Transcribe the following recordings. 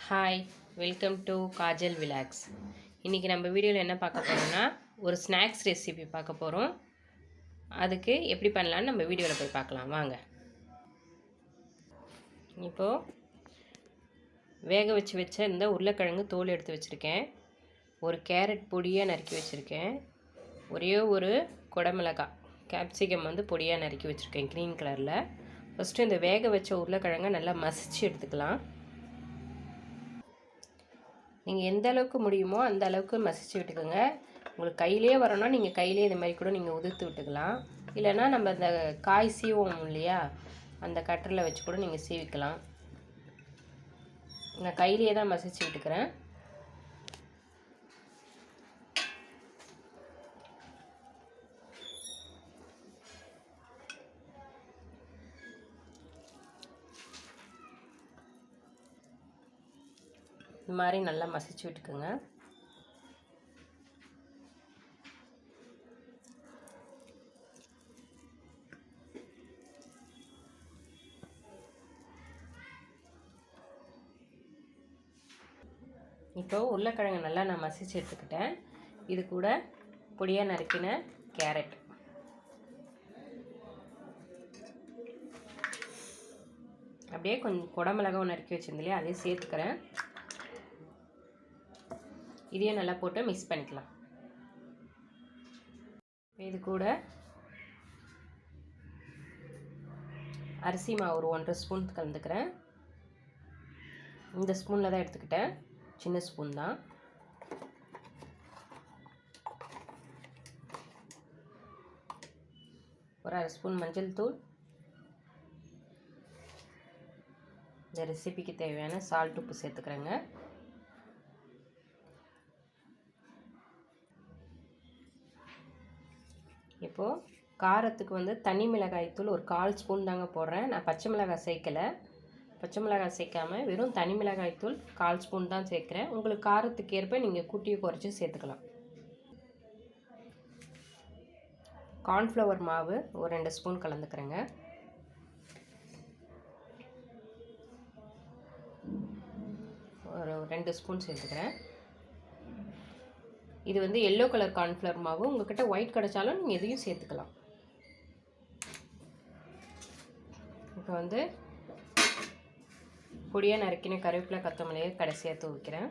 Hi, welcome to Kajal vlogs. இன்றைக்கி நம்ம வீடியோவில் என்ன பார்க்க போகிறோம்னா, ஒரு ஸ்நாக்ஸ் ரெசிபி பார்க்க போகிறோம். அதுக்கு எப்படி பண்ணலான்னு நம்ம வீடியோவில் போய் பார்க்கலாம் வாங்க. இப்போது வேக வச்ச இந்த உருளைக்கிழங்கு தோல் எடுத்து வச்சுருக்கேன். ஒரு கேரட் பொடியாக நறுக்கி வச்சுருக்கேன். ஒரே ஒரு குடமிளகாய் கேப்சிகம் பொடியாக நறுக்கி வச்சுருக்கேன் க்ரீன் கலரில். ஃபஸ்ட்டு இந்த வேக வச்ச உருளைக்கிழங்கை நல்லா மசிச்சு எடுத்துக்கலாம். நீங்கள் எந்த அளவுக்கு முடியுமோ அந்த அளவுக்கு மசிச்சு விட்டுக்கோங்க. உங்களுக்கு கையிலே வரணும்னா நீங்கள் கையிலே இந்த மாதிரி கூட நீங்கள் உதிர்த்து விட்டுக்கலாம். இல்லைனா நம்ம அந்த காய் சீவோம் இல்லையா, அந்த கட்டரில் வச்சு கூட நீங்கள் சீவிக்கலாம். நான் கையிலே தான் மசிச்சு விட்டுக்கிறேன். இந்த மாதிரி நல்லா மசிச்சு விட்டுக்குங்க. இப்போ உருளைக்கிழங்கு நல்லா நான் மசிச்சு எடுத்துக்கிட்டேன். இது கூட பொடியாக நறுக்கின கேரட், அப்படியே கொஞ்சம் குடமிளகாவும் நறுக்கி வச்சிருந்தேன், அதையும் சேர்த்துக்கிறேன். இதையும் நல்லா போட்டு மிக்ஸ் பண்ணிக்கலாம். இது கூட அரிசி மாவு ஒரு 1.5 ஸ்பூன் கலந்துக்கிறேன். இந்த ஸ்பூனில் தான் எடுத்துக்கிட்டேன், சின்ன ஸ்பூன் தான். ஒரு 1/2 ஸ்பூன் மஞ்சள் தூள், இந்த ரெசிபிக்கு தேவையான சால்ட் உப்பு சேர்த்துக்கிறேங்க. இப்போது காரத்துக்கு தனி மிளகாய் தூள் ஒரு 1/4 ஸ்பூன் தாங்க போடுறேன். நான் பச்சை மிளகாய் சேர்க்கலை. பச்சை மிளகாய் சேர்க்காமல் வெறும் தனி மிளகாய் தூள் 1/4 ஸ்பூன் தான் சேர்க்குறேன். உங்களுக்கு காரத்துக்கு ஏற்ப நீங்கள் கூட்டியை குறைச்சி சேர்த்துக்கலாம். கார்ன்ஃப்ளவர் மாவு ஒரு 2 ஸ்பூன் கலந்துக்கிறேங்க. ஒரு 2 ஸ்பூன் சேர்த்துக்கிறேன். இது எல்லோ கலர் கார்ன்ஃப்ளவர் மாவு. உங்கள்கிட்ட ஒயிட் கிடைச்சாலும் நீங்கள் எதையும் சேர்த்துக்கலாம். இப்போ பொடியாக நறுக்கின கருவேப்பிலை கொத்தமல்லியை கடைசியாக தூவிக்கிறேன்.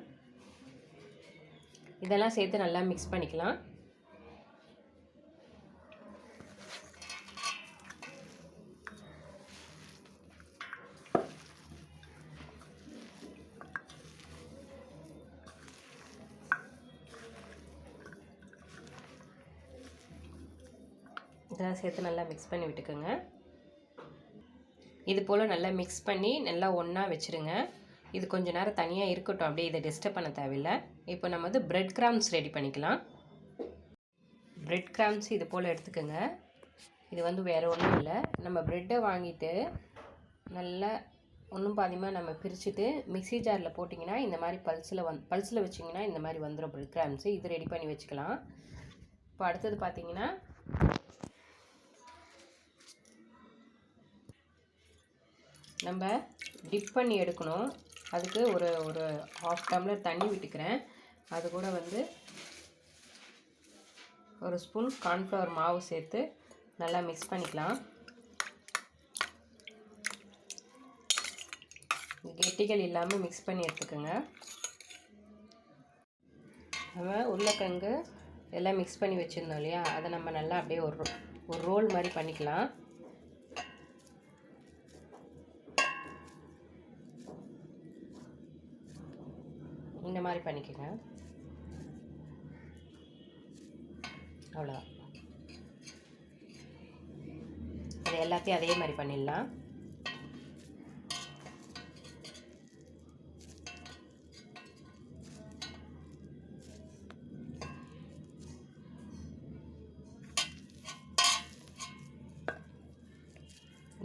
இதெல்லாம் சேர்த்து நல்லா மிக்ஸ் பண்ணிக்கலாம். இதெல்லாம் சேர்த்து நல்லா மிக்ஸ் பண்ணி விட்டுக்கோங்க. இது போல் நல்லா மிக்ஸ் பண்ணி நல்லா ஒன்றா வச்சுருங்க. இது கொஞ்சம் நேரம் தனியாக இருக்கட்டும், அப்படியே இதை டிஸ்டர்ப் பண்ண தேவையில்லை. இப்போ நம்ம பிரெட் கிராம்ஸ் ரெடி பண்ணிக்கலாம். பிரெட் கிராம்ஸ் இது போல் எடுத்துக்கோங்க. இது வேறு ஒன்றும் இல்லை, நம்ம ப்ரெட்டை வாங்கிட்டு நல்லா ஒன்றும் பாதியமாக நம்ம பிரிச்சுட்டு மிக்ஸி ஜாரில் போட்டிங்கன்னா இந்த மாதிரி பல்ஸில் வச்சிங்கன்னா இந்த மாதிரி வந்துடும் பிரெட் கிராம்ஸு. இது ரெடி பண்ணி வச்சுக்கலாம். இப்போ அடுத்தது பார்த்திங்கன்னா நம்ம டிப் பண்ணி எடுக்கணும். அதுக்கு ஒரு 1/2 டம்ளர் தண்ணி விட்டுக்கிறேன். அது கூட 1 ஸ்பூன் கார்ன்ஃப்ளவர் மாவு சேர்த்து நல்லா மிக்ஸ் பண்ணிக்கலாம். கெட்டிகள் இல்லாமல் மிக்ஸ் பண்ணி எடுத்துக்கோங்க. நம்ம உருளைக்கிழங்கு எல்லாம் மிக்ஸ் பண்ணி வச்சுருந்தோம் இல்லையா, அதை நம்ம நல்லா அப்படியே ஒரு ரோல் மாதிரி பண்ணிக்கலாம். இந்த மாதிரி பண்ணிக்கோங்க. அவ்வளோதான். இது எல்லாத்தையும் அதே மாதிரி பண்ணிடலாம்.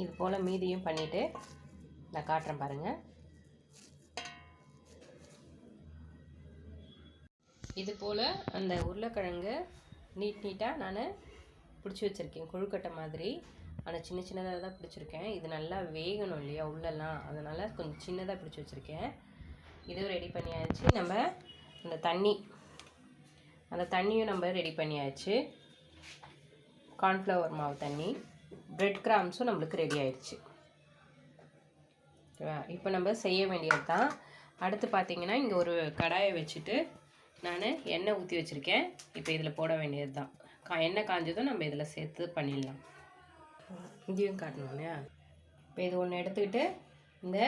இது போல் மீதியும் பண்ணிவிட்டு நான் காட்டுறேன் பாருங்கள். இது போல் அந்த உருளைக்கிழங்கு நீட்டாக நான் பிடிச்சி வச்சுருக்கேன், கொழுக்கட்டை மாதிரி. ஆனால் சின்ன சின்னதாக தான் பிடிச்சிருக்கேன். இது நல்லா வேகணும் இல்லையா உள்ளெல்லாம், அதனால் கொஞ்சம் சின்னதாக பிடிச்சி வச்சுருக்கேன். இதுவும் ரெடி பண்ணியாச்சு. நம்ம அந்த தண்ணியும் நம்ம ரெடி பண்ணியாச்சு. கார்ன்ஃப்ளவர் மாவு தண்ணி, பிரெட் கிராம்ஸும் நம்மளுக்கு ரெடி ஆயிடுச்சு. ஓகேவா? இப்போ நம்ம செய்ய வேண்டியது தான். அடுத்து பார்த்திங்கன்னா இங்கே ஒரு கடாயை வச்சுட்டு நான் எண்ணெய் ஊற்றி வச்சுருக்கேன். இப்போ இதில் போட வேண்டியது தான். எண்ணெய் காஞ்சதும் நம்ம இதில் சேர்த்து பண்ணிடலாம். இதையும் காட்டணும் இல்லையா? இப்போ இது ஒன்று எடுத்துக்கிட்டு இந்த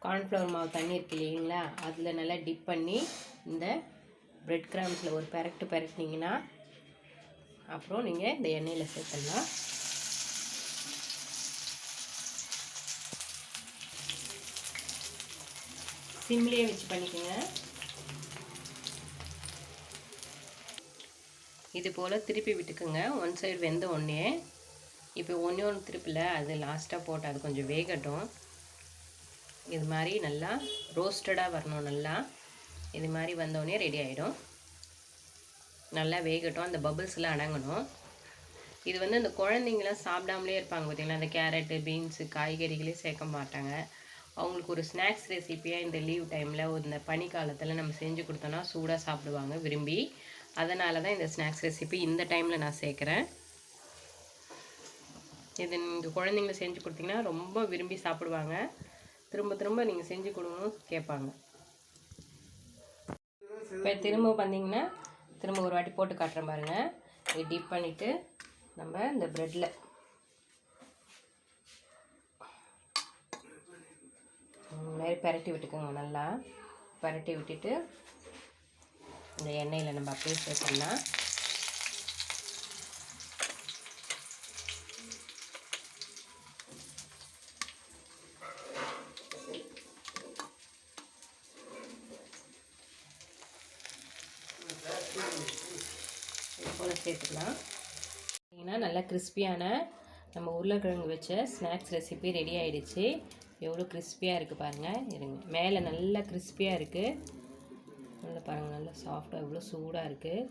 கார்ன்ஃப்ளவர் மாவு தண்ணி இருக்கு இல்லைங்களா, அதில் நல்லா டிப் பண்ணி இந்த பிரெட் கிராம்ஸில் ஒரு பெரட்டினீங்கன்னா அப்புறம் நீங்கள் இந்த எண்ணெயில் சேர்த்துடலாம். சிம்லேயே வச்சு பண்ணிக்கோங்க. இது போல் திருப்பி விட்டுக்குங்க. ஒன் சைடு வெந்த ஒன்றே. இப்போ ஒன்று திருப்பில் அது லாஸ்ட்டாக போட்டு அது கொஞ்சம் வேகட்டும். இது மாதிரி நல்லா ரோஸ்டடாக வரணும். நல்லா இது மாதிரி வந்தோடனே ரெடி ஆகிடும். நல்லா வேகட்டும், அந்த பபிள்ஸ்லாம் அடங்கணும். இது வந்து அந்த குழந்தைங்களாம் சாப்பிடாமலே இருப்பாங்க பார்த்திங்களா, அந்த கேரட்டு பீன்ஸு காய்கறிகளே சேர்க்க மாட்டாங்க. அவங்களுக்கு ஒரு ஸ்நாக்ஸ் ரெசிப்பியாக இந்த லீவ் டைமில் இந்த பனிக்காலத்தில் நம்ம செஞ்சு கொடுத்தோன்னா சூடாக சாப்பிடுவாங்க விரும்பி. அதனால தான் இந்த ஸ்நாக்ஸ் ரெசிபி இந்த டைமில் நான் சேர்க்குறேன். இது நீங்கள் குழந்தைங்கள செஞ்சு கொடுத்தீங்கன்னா ரொம்ப விரும்பி சாப்பிடுவாங்க. திரும்ப திரும்ப நீங்கள் செஞ்சு கொடுங்கன்னு கேட்பாங்க. இப்போ திரும்ப பார்த்தீங்கன்னா திரும்ப ஒரு வாட்டி போட்டு காட்டுறேன் பாருங்கள். இது டிப் பண்ணிவிட்டு நம்ம இந்த ப்ரெட்டில் மாதிரி பரட்டி விட்டுக்கோங்க. நல்லா பரட்டி விட்டுட்டு இந்த எண்ணெயில் நம்ம அப்படியே சேர்த்துடலாம். இது போல் சேர்த்துக்கலாம். பார்த்தீங்கன்னா நல்லா கிறிஸ்பியான நம்ம உருளைக்கிழங்கு வச்ச ஸ்நாக்ஸ் ரெசிபி ரெடி ஆகிடுச்சு. எவ்வளோ கிறிஸ்பியாக இருக்குது பாருங்கள். இருங்க, மேலே நல்லா கிறிஸ்பியாக இருக்குது. நல்லா பாருங்கள், நல்லா சாஃப்டாக எவ்வளோ சூடாக இருக்குது.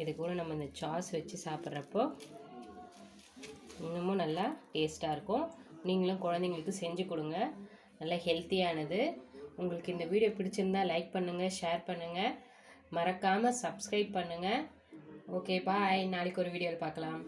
இது கூட நம்ம இந்த சாஸ் வச்சு சாப்பிட்றப்போ இன்னமும் நல்லா டேஸ்ட்டாக இருக்கும். நீங்களும் குழந்தைங்களுக்கு செஞ்சு கொடுங்க. நல்லா ஹெல்த்தியானது. உங்களுக்கு இந்த வீடியோ பிடிச்சிருந்தால் லைக் பண்ணுங்கள், ஷேர் பண்ணுங்கள், மறக்காமல் சப்ஸ்கிரைப் பண்ணுங்கள். Okay bye. நாளைக்கு ஒரு வீடியோவில் பார்க்கலாம்.